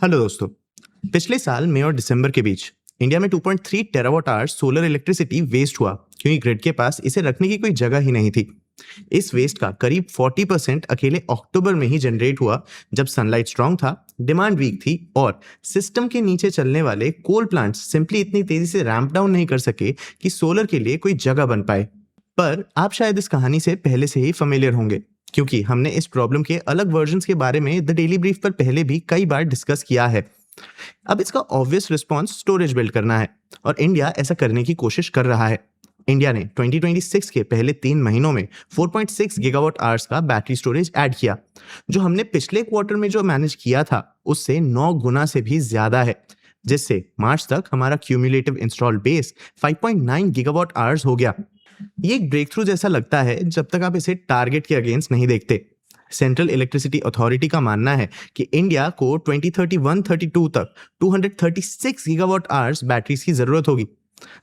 Hello दोस्तों। पिछले साल मई और दिसंबर के बीच इंडिया में 2.3 terawatt hour solar electricity waste हुआ क्योंकि ग्रिड के पास इसे रखने की कोई जगह ही नहीं थी। इस वेस्ट का करीब 40% अकेले अक्टूबर में ही जनरेट हुआ, जब सनलाइट स्ट्रांग था, डिमांड वीक थी और सिस्टम के नीचे चलने वाले कोल प्लांट्स सिंपली इतनी तेजी से रैंप डाउन नहीं कर सके कि सोलर के लिए कोई जगह बन पाए। पर आप शायद इस कहानी से पहले से ही फेमिलियर होंगे, क्योंकि हमने इस प्रॉब्लम के अलग वर्जन्स के बारे में द डेली ब्रीफ पर पहले भी कई बार डिस्कस किया है। अब इसका ऑब्वियस रिस्पॉन्स स्टोरेज बिल्ड करना है और इंडिया ऐसा करने की कोशिश कर रहा है। इंडिया ने 2026 के पहले 3 महीनों में 4.6 गीगावाट आवर्स का बैटरी स्टोरेज ऐड किया, जो हमने पिछले क्वार्टर में जो मैनेज किया था उससे 9 गुना से भी ज्यादा है, जिससे मार्च तक हमारा cumulative installed base 5.9 gigawatt hours हो गया। ये एक ब्रेक थ्रू जैसा लगता है जब तक आप इसे टारगेट के अगेंस्ट नहीं देखते। सेंट्रल इलेक्ट्रिसिटी अथॉरिटी का मानना है कि इंडिया को 2031-32 तक 236 गीगावाट आवर्स बैटरीज की जरूरत होगी।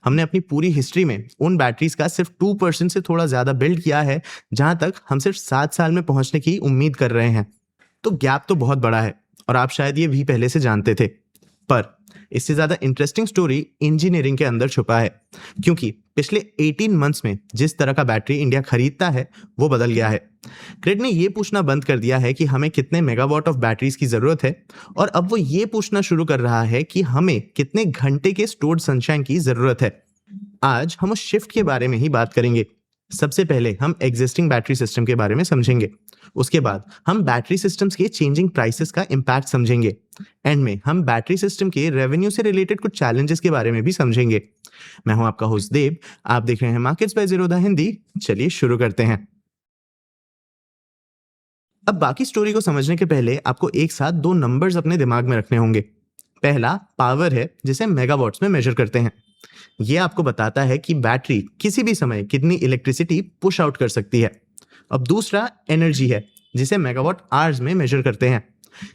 हमने अपनी पूरी हिस्ट्री में उन बैटरीज का सिर्फ 2% से थोड़ा ज्यादा बिल्ड किया है, जहां तक हम सिर्फ 7 साल में पहुंचने की उम्मीद कर रहे हैं। तो गैप तो बहुत बड़ा है और आप शायद ये भी पहले से जानते थे। पर इससे ज्यादा इंटरेस्टिंग स्टोरी इंजीनियरिंग के अंदर छुपा है, क्योंकि पिछले 18 मंथ्स में जिस तरह का बैटरी इंडिया खरीदता है वो बदल गया है। ग्रिड ने ये पूछना बंद कर दिया है कि हमें कितने मेगावाट ऑफ बैटरीज की जरूरत है, और अब वो ये पूछना शुरू कर रहा है कि हमें कितने घंटे के स्टोर्ड सनशाइन की जरूरत है। आज हम उस शिफ्ट के बारे में ही बात करेंगे। सबसे पहले हम एग्जिस्टिंग बैटरी सिस्टम के बारे में समझेंगे, उसके बाद हम बैटरी सिस्टम्स के चेंजिंग प्राइसेस का इम्पैक्ट समझेंगे, एंड में हम बैटरी सिस्टम के रेवेन्यू से रिलेटेड कुछ चैलेंजेस के बारे में भी समझेंगे। मैं हूं आपका होस्ट देव, आप देख रहे हैं मार्केट्स बाय ज़ीरोधा हिंदी। चलिए शुरू करते हैं। अब बाकी स्टोरी को समझने के पहले आपको एक साथ 2 नंबर्स अपने दिमाग में रखने होंगे। पहला पावर है, जिसे मेगावाट्स में मेजर करते हैं। ये आपको बताता है कि बैटरी किसी भी समय कितनी इलेक्ट्रिसिटी पुश आउट कर सकती है। अब दूसरा एनर्जी है, जिसे मेगावाट आवर्स में मेजर करते हैं।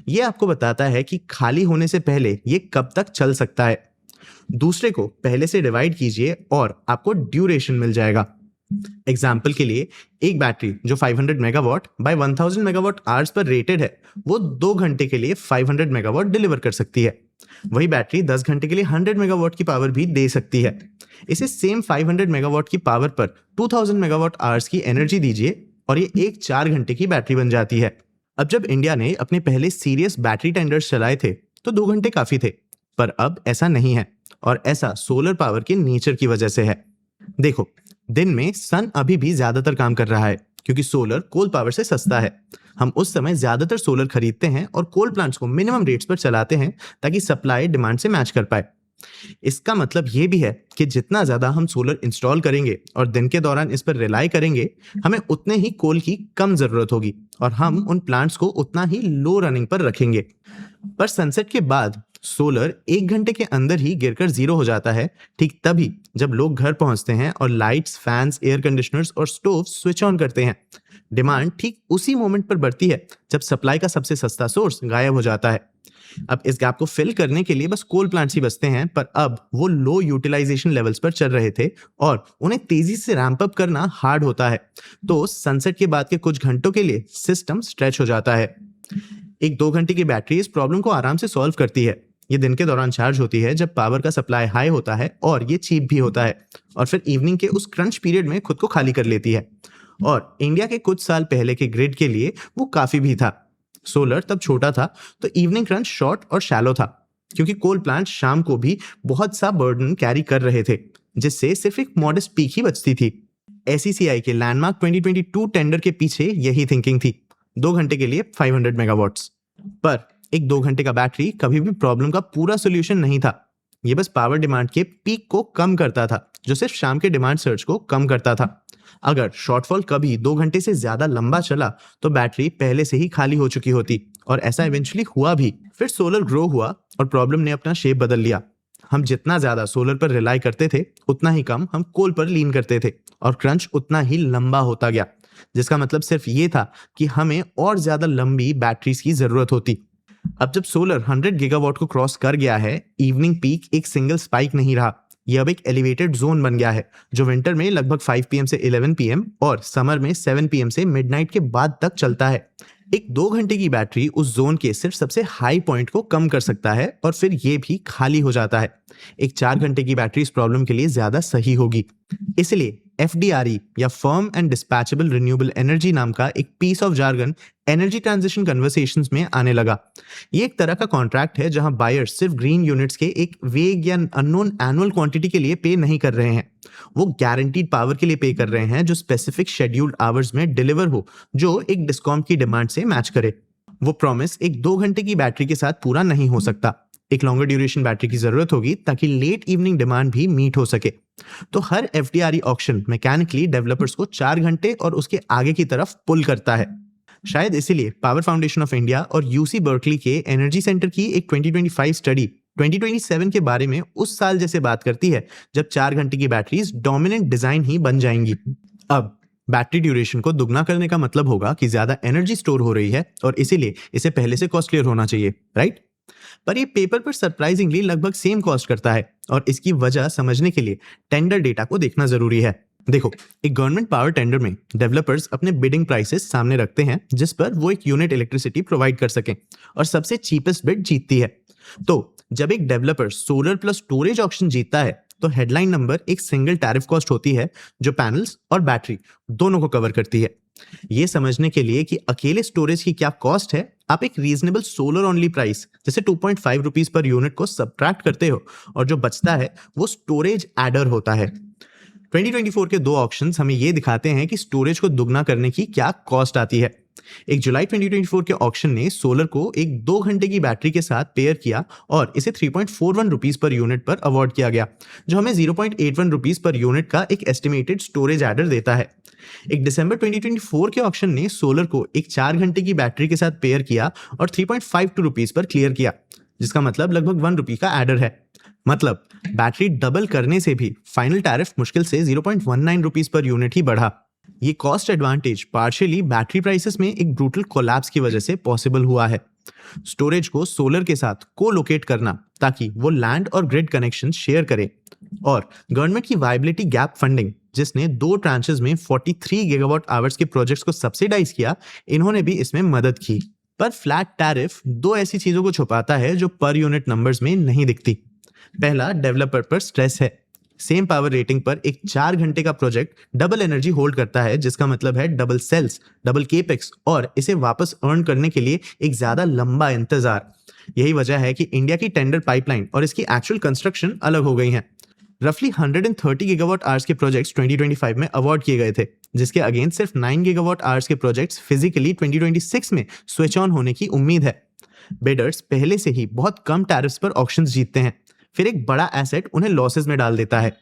ये आपको बताता है कि खाली होने से पहले ये कब तक चल सकता है। दूसरे को पहले से डिवाइड कीजिए और आपको ड्यूरेशन मिल जाएगा। एग्जाम्पल के लिए, एक बैटरी जो 500 मेगावाट बाय 1000 मेगावाट आवर्स पर रेटेड है, वो 2 घंटे के लिए 500 मेगावाट डिलीवर कर सकती है। वही बैटरी 10 घंटे के लिए 100 मेगावाट की पावर भी दे सकती है। इसे सेम 500 मेगावाट की पावर पर 2000 मेगावाट आवर्स की एनर्जी दीजिए और ये एक 4 घंटे की बैटरी बन जाती है। अब जब इंडिया ने अपने पहले सीरियस बैटरी टेंडर्स चलाए थे तो 2 घंटे काफी थे, पर अब ऐसा नहीं है, और ऐसा सोलर पावर के नेचर की वजह से है। देखो, दिन में सन अभी भी ज्यादातर काम कर रहा है क्योंकि सोलर कोल पावर से सस्ता है। हम उस समय ज्यादातर सोलर खरीदते हैं और कोल प्लांट्स को मिनिमम रेट्स पर चलाते हैं ताकि सप्लाई डिमांड से मैच कर पाए। इसका मतलब ये भी है कि जितना ज्यादा हम सोलर इंस्टॉल करेंगे और दिन के दौरान इस पर रिलाई करेंगे, हमें उतने ही कोल की कम जरूरत होगी और हम उन प्लांट्स को उतना ही लो रनिंग पर रखेंगे। पर सनसेट के बाद सोलर 1 घंटे के अंदर ही गिरकर 0 हो जाता है, ठीक तभी जब लोग घर पहुंचते हैं और लाइट्स, फैंस, एयर कंडीशनर्स और स्टोव स्विच ऑन करते हैं। डिमांड ठीक उसी मोमेंट पर बढ़ती है जब सप्लाई का सबसे सस्ता सोर्स गायब हो जाता है। अब इस गैप को फिल करने के लिए बस कोल प्लांट्स ही बचते हैं, पर अब वो लो यूटिलाइजेशन लेवल्स पर चल रहे थे और उन्हें तेजी से रैंप अप करना हार्ड होता है। तो सनसेट के बाद के कुछ घंटों के लिए सिस्टम स्ट्रेच हो जाता है। एक 2 घंटे की बैटरी इस प्रॉब्लम को आराम से सॉल्व करती है। ये दिन के दौरान चार्ज होती है जब पावर का सप्लाई हाई होता है और ये चीप भी होता है, और फिर इवनिंग के उस क्रंच पीरियड में खुद को खाली कर लेती है। और इंडिया के कुछ साल पहले के ग्रिड के लिए वो काफी भी था। सोलर तब छोटा था तो इवनिंग क्रंच शॉर्ट और शैलो था, क्योंकि कोल प्लांट शाम को भी बहुत सा बर्डन कैरी कर रहे थे, जिससे सिर्फ एक मॉडेस्ट पीक ही बचती थी। एसईसीआई के लैंडमार्क 2022 टेंडर के पीछे यही थिंकिंग थी, 2 घंटे के लिए 500 मेगावाट्स। पर एक 2 घंटे का बैटरी कभी भी प्रॉब्लम का पूरा सोल्यूशन नहीं था। ये बस पावर डिमांड के पीक को कम करता था, जो सिर्फ शाम के डिमांड सर्ज को कम करता था। अगर शॉर्टफॉल कभी 2 घंटे से ज्यादा लंबा चला तो बैटरी पहले से ही खाली हो चुकी होती, और ऐसा इवेंचुअली हुआ भी। फिर सोलर ग्रो हुआ और प्रॉब्लम ने अपना शेप बदल लिया। हम जितना ज्यादा सोलर पर रिलाई करते थे, उतना ही कम हम कोल पर लीन करते थे, और क्रंच उतना ही लंबा होता गया, जिसका मतलब सिर्फ ये था कि हमें और ज्यादा लंबी बैटरीज की जरूरत होती। अब जब सोलर 100 गीगावाट को क्रॉस कर गया है, इवनिंग पीक एक सिंगल स्पाइक नहीं रहा, ये अब एक एलिवेटेड जोन बन गया है जो विंटर में लगभग 5 पीएम से 11 पीएम और समर में 7 पीएम से मिडनाइट के बाद तक चलता है। एक 2 घंटे की बैटरी उस जोन के सिर्फ सबसे हाई पॉइंट को कम कर सकता है और फिर ये भी खाली हो जाता है। एक 4 घंटे की बैटरी इस प्रॉब्लम के लिए ज्यादा सही होगी। इसलिए FDRE या firm and dispatchable renewable energy नाम का एक piece of jargon energy transition conversations में आने लगा। ये एक तरह का कॉन्ट्रैक्ट है जहां बायर्स सिर्फ ग्रीन यूनिट्स के एक वेग या अननोन एनुअल क्वांटिटी के लिए पे नहीं कर रहे हैं, वो गारंटीड पावर के लिए पे कर रहे हैं जो स्पेसिफिक शेड्यूल्ड आवर्स में डिलीवर हो, जो एक डिस्कॉम की डिमांड से मैच करे। वो प्रॉमिस एक 2 घंटे की बैटरी के साथ पूरा नहीं हो सकता। एक लॉन्गर ड्यूरेशन बैटरी की जरूरत होगी ताकि लेट इवनिंग डिमांड भी मीट हो सके। तो हर FDRE ऑक्शन मैकेनिकली डेवलपर्स को 4 घंटे और उसके आगे की तरफ पुल करता है। शायद इसीलिए पावर फाउंडेशन ऑफ इंडिया और UC बर्कली के एनर्जी सेंटर की एक 2025 स्टडी 2027 के बारे में उस साल जैसे बात करती है जब 4 घंटे की बैटरीज डोमिनेंट डिजाइन ही बन जाएंगी। अब बैटरी ड्यूरेशन को दुगना करने का मतलब होगा कि ज्यादा एनर्जी स्टोर हो रही है और इसीलिए इसे पहले से कॉस्टलियर होना चाहिए, राइट? पर ये पेपर पर सरप्राइजिंगली लगभग सेम कॉस्ट करता है और इसकी वजह समझने के लिए टेंडर डेटा को देखना जरूरी है। देखो, एक गवर्नमेंट पावर टेंडर में डेवलपर्स अपने बिडिंग प्राइसेस सामने रखते हैं जिस पर वो एक यूनिट इलेक्ट्रिसिटी प्रोवाइड कर सकें और सबसे चीपेस्ट बिड जीतती है। तो जब एक developer solar plus storage auction जीतता है तो हेडलाइन नंबर एक सिंगल टैरिफ कॉस्ट होती है जो पैनल्स और बैटरी दोनों को कवर करती है। ये समझने के लिए कि अकेले स्टोरेज की क्या कॉस्ट है, आप एक रीजनेबल सोलर ओनली प्राइस जैसे 2.5 रुपीज पर यूनिट को सब्ट्रैक्ट करते हो और जो बचता है वो स्टोरेज एडर होता है। 2024 के 2 ऑक्शंस हमें ये दिखाते हैं कि स्टोरेज को दुगना करने की क्या कॉस्ट आती है। एक जुलाई 2024 के ऑक्शन ने सोलर को एक 2 घंटे की बैटरी के साथ पेयर किया और इसे 3.41 रुपीज पर यूनिट पर अवार्ड किया गया, जो हमें 0.81 रुपीज पर यूनिट का एक एस्टिमेटेड स्टोरेज एडर देता है। एक दिसंबर 2024 के ऑक्शन ने सोलर को एक 4 घंटे की बैटरी के साथ पेयर किया और 3.52 रुपीज पर क्लियर किया, जिसका मतलब लगभग 1 रुपी का एडर है। मतलब बैटरी डबल करने से भी फाइनल टैरिफ मुश्किल से 0.19 रुपीज पर यूनिट ही बढ़ा। ये cost advantage partially battery prices में एक ब्रूटल कोलैप्स की वजह से पॉसिबल हुआ है। स्टोरेज को सोलर के साथ को-लोकेट करना ताकि वो लैंड और ग्रिड कनेक्शन शेयर करे, और गवर्नमेंट की वायबिलिटी गैप फंडिंग जिसने 2 ट्रांचेस में 43 गीगावाट आवर्स के प्रोजेक्ट्स को सब्सिडाइज किया, इन्होंने भी इसमें मदद की। पर फ्लैट टैरिफ 2 ऐसी चीजों को छुपाता है जो पर यूनिट नंबर्स में नहीं दिखती। पहला, डेवलपर पर स्ट्रेस है। सेम पावर रेटिंग पर एक 4 घंटे का प्रोजेक्ट डबल एनर्जी होल्ड करता है, जिसका मतलब है डबल सेल्स, डबल केपेक्स और इसे वापस अर्न करने के लिए एक ज्यादा लंबा इंतजार। यही वजह है कि इंडिया की टेंडर पाइपलाइन और इसकी एक्चुअल कंस्ट्रक्शन अलग हो गई है। रफली 130 गीगावाट आवर्स के प्रोजेक्ट्स 2025 में अवार्ड किए गए थे, जिसके अगेंस्ट सिर्फ 9 गीगावाट आवर्स के प्रोजेक्ट्स फिजिकली 2026 में स्विच ऑन होने की उम्मीद है। बिडर्स पहले से ही बहुत कम टैरिफ्स पर ऑक्शंस जीतते हैं, फिर एक बड़ा एसेट उन्हें लॉसेस में डाल देता है।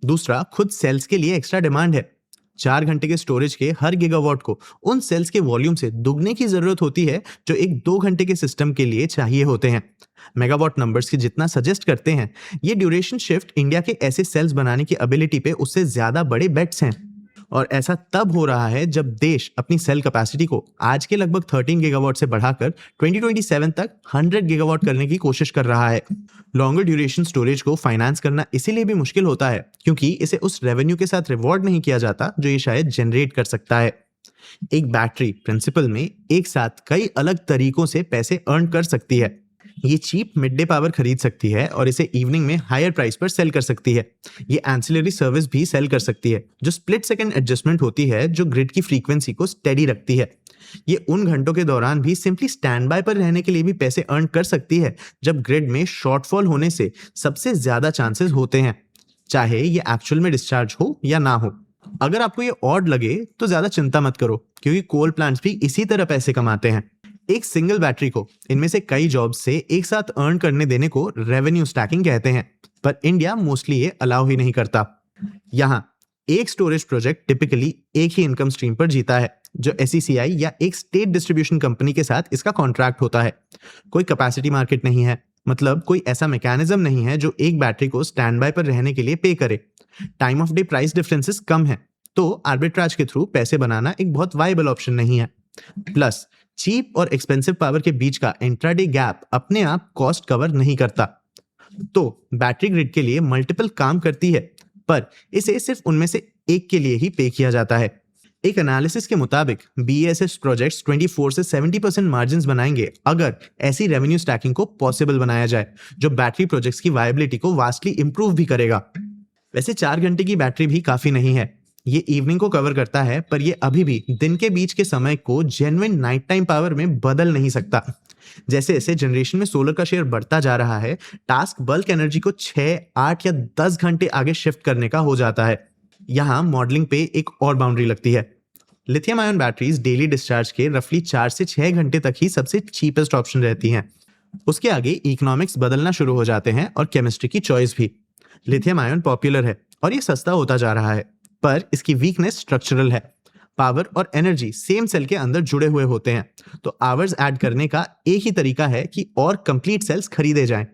दूसरा, खुद सेल्स के लिए एक्स्ट्रा डिमांड है। 4 घंटे के स्टोरेज के हर गीगावाट को उन सेल्स के वॉल्यूम से दुगने की जरूरत होती है जो एक 2 घंटे के सिस्टम के लिए चाहिए होते हैं। मेगावाट नंबर्स के जितना सजेस्ट करते हैं, ये ड्यूरेशन शिफ्ट इंडिया के ऐसे सेल्स बनाने की एबिलिटी पे उससे ज्यादा बड़े बेट्स हैं। और ऐसा तब हो रहा है जब देश अपनी सेल कैपेसिटी को आज के लगभग 13 गीगावाट से बढ़ाकर 2027 तक 100 गीगावाट करने की कोशिश कर रहा है। लॉन्गर ड्यूरेशन स्टोरेज को फाइनेंस करना इसीलिए भी मुश्किल होता है क्योंकि इसे उस रेवेन्यू के साथ रिवॉर्ड नहीं किया जाता जो ये शायद जनरेट कर सकता है। एक बैटरी प्रिंसिपल में एक साथ कई अलग तरीकों से पैसे अर्न कर सकती है। ये चीप मिड डे पावर खरीद सकती है और इसे इवनिंग में हायर प्राइस पर सेल कर सकती है। ये एंसिलरी सर्विस भी सेल कर सकती है जो स्प्लिट सेकंड एडजस्टमेंट होती है, जो ग्रिड की फ्रीक्वेंसी को स्टेडी रखती है। ये उन घंटों के दौरान भी सिंपली स्टैंड बाय पर रहने के लिए भी पैसे अर्न कर सकती है जब ग्रिड में शॉर्टफॉल होने से सबसे ज्यादा चांसेस होते हैं, चाहे ये एक्चुअल में डिस्चार्ज हो या ना हो। अगर आपको ये ऑड लगे तो ज्यादा चिंता मत करो, क्योंकि कोल प्लांट्स भी इसी तरह पैसे कमाते हैं। एक सिंगल बैटरी को इनमें से कई जॉब्स से एक साथ अर्न करने देने को रेवेन्यू स्टैकिंग कहते हैं, पर इंडिया मोस्टली ये अलाउ ही नहीं करता। यहाँ एक स्टोरेज प्रोजेक्ट टिपिकली एक ही इनकम स्ट्रीम पर जीता है, जो SECI या एक स्टेट डिस्ट्रीब्यूशन कंपनी के साथ इसका कॉन्ट्रैक्ट होता है। कोई कैपेसिटी मार्केट नहीं है, मतलब कोई ऐसा मैकेनिज्म नहीं है जो एक बैटरी को स्टैंड बाय पर रहने के लिए पे करे। Time of day price differences कम है, तो आर्बिट्राज के थ्रू पैसे बनाना एक बहुत वाइबल ऑप्शन नहीं है। प्लस चीप और एक्सपेंसिव पावर के बीच का इंट्राडे गैप अपने आप कॉस्ट कवर नहीं करता। तो बैटरी ग्रिड के लिए मल्टीपल काम करती है, पर इसे सिर्फ उनमें से एक के लिए ही पे किया जाता है। एक एनालिसिस के मुताबिक BESS प्रोजेक्ट्स 24 से 70% मार्जिन बनाएंगे अगर ऐसी रेवेन्यू स्टैकिंग को पॉसिबल बनाया जाए, जो बैटरी प्रोजेक्ट्स की वायबिलिटी को वास्टली इंप्रूव भी करेगा। वैसे 4 घंटे की बैटरी भी काफी नहीं है, ये इवनिंग को कवर करता है, पर ये अभी भी दिन के बीच के समय को जेन्युइन नाइट टाइम पावर में बदल नहीं सकता। जैसे जैसे जनरेशन में सोलर का शेयर बढ़ता जा रहा है, टास्क बल्क एनर्जी को 6, 8 या 10 घंटे आगे शिफ्ट करने का हो जाता है। यहाँ मॉडलिंग पे एक और बाउंड्री लगती है। Lithium ion batteries daily discharge के रफली 4 से 6 घंटे तक ही सबसे चीपेस्ट ऑप्शन रहती हैं। उसके आगे इकोनॉमिक्स बदलना शुरू हो जाते हैं और केमिस्ट्री की चॉइस भी। लिथियम आयन पॉपुलर है और ये सस्ता होता जा रहा है, पर इसकी वीकनेस स्ट्रक्चरल है। पावर और एनर्जी सेम सेल के अंदर जुड़े हुए होते हैं, तो आवर्स ऐड करने का एक ही तरीका है कि और कंप्लीट सेल्स खरीदे जाएं।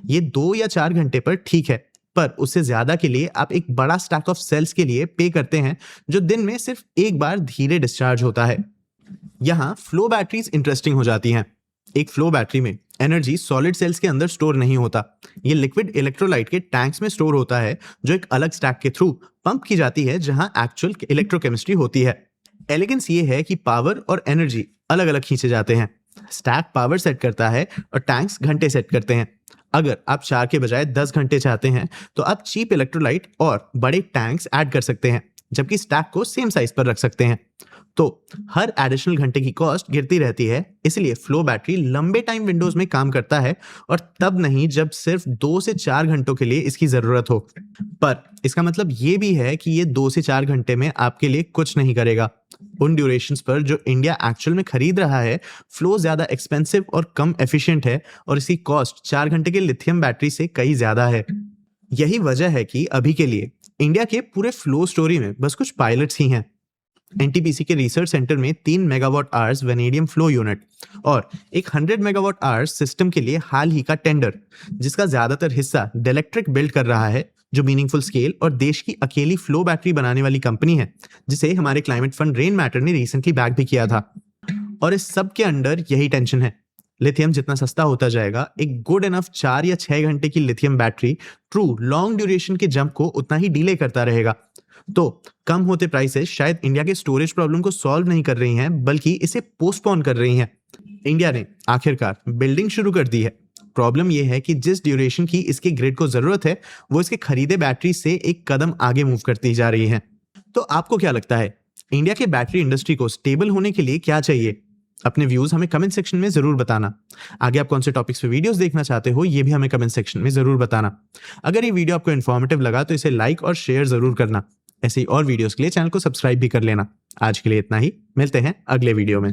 ये 2 या 4 घंटे पर ठीक है, पर उससे ज्यादा के लिए आप एक बड़ा स्टैक ऑफ सेल्स के लिए पे करते हैं, जो दिन में सिर्फ एक बार धीरे डिस्चार्ज होता है। यहाँ फ्लो बैटरीज इंटरेस्टिंग हो जाती हैं। एक फ्लो बैटरी में एनर्जी सॉलिड सेल्स के अंदर स्टोर नहीं होता, ये लिक्विड इलेक्ट्रोलाइट के टैंक्स में स्टोर होता है, जो एक अलग स्टैक के थ्रू पंप की जाती है, जहां एक्चुअल इलेक्ट्रोकेमिस्ट्री होती है। एलिगेंस ये है कि पावर और एनर्जी अलग अलग खींचे जाते हैं। स्टैक पावर सेट करता है और टैंक्स घंटे सेट करते हैं। अगर आप 4 के बजाय 10 घंटे चाहते हैं, तो आप चीप इलेक्ट्रोलाइट और बड़े टैंक्स ऐड कर सकते हैं, जबकि स्टैक को सेम साइज पर रख सकते हैं। तो हर एडिशनल घंटे की कॉस्ट गिरती रहती है, इसलिए फ्लो बैटरी लंबे टाइम विंडोज में काम करता है, और तब नहीं जब सिर्फ 2 से 4 घंटों के लिए इसकी जरूरत हो। पर इसका मतलब ये भी है कि ये 2 से 4 घंटे में आपके लिए कुछ नहीं करेगा। उन ड्यूरेशंस पर जो इंडिया एक्चुअल में खरीद रहा है, फ्लो ज्यादा एक्सपेंसिव और कम एफिशिएंट है, और इसकी कॉस्ट 4 घंटे के लिथियम बैटरी से कई ज्यादा है। यही वजह है कि अभी के लिए इंडिया के पूरे फ्लो स्टोरी में बस कुछ पायलट्स ही हैं। एनटीपीसी के रिसर्च सेंटर में 3 megawatt hours vanadium flow unit और एक 100 मेगावाट आवर्स सिस्टम के लिए हाल ही का टेंडर, जिसका ज्यादातर हिस्सा डेलेक्ट्रिक बिल्ड कर रहा है, जो मीनिंगफुल स्केल और देश की अकेली फ्लो बैटरी बनाने वाली कंपनी है, जिसे हमारे क्लाइमेट फंड रेन मैटर ने रिसेंटली बैक भी किया था। और इस सब के अंडर यही टेंशन है, लिथियम जितना सस्ता होता जाएगा, एक गुड इनफ 4 या 6 घंटे की lithium battery true long duration के जंप को उतना ही डिले करता रहेगा। तो कम होते प्राइसेस शायद इंडिया के स्टोरेज प्रॉब्लम को सॉल्व नहीं कर रही हैं, बल्कि इसे पोस्टपोन कर रही हैं। इंडिया ने आखिरकार बिल्डिंग शुरू कर दी है। प्रॉब्लम यह है कि जिस ड्यूरेशन की इसके ग्रिड को जरूरत है, वो इसके खरीदे बैटरी से एक कदम आगे मूव करती जा रही है। तो आपको क्या लगता है, इंडिया के बैटरी इंडस्ट्री को स्टेबल होने के लिए क्या चाहिए? अपने व्यूज हमें कमेंट सेक्शन में जरूर बताना। आगे आप कौन से टॉपिक्स पे वीडियोस देखना चाहते हो, ये भी हमें कमेंट सेक्शन में जरूर बताना। अगर ये वीडियो आपको इन्फॉर्मेटिव लगा तो इसे लाइक और शेयर जरूर करना। ऐसे ही और वीडियोस के लिए चैनल को सब्सक्राइब भी कर लेना। आज के लिए इतना ही, मिलते हैं अगले वीडियो में।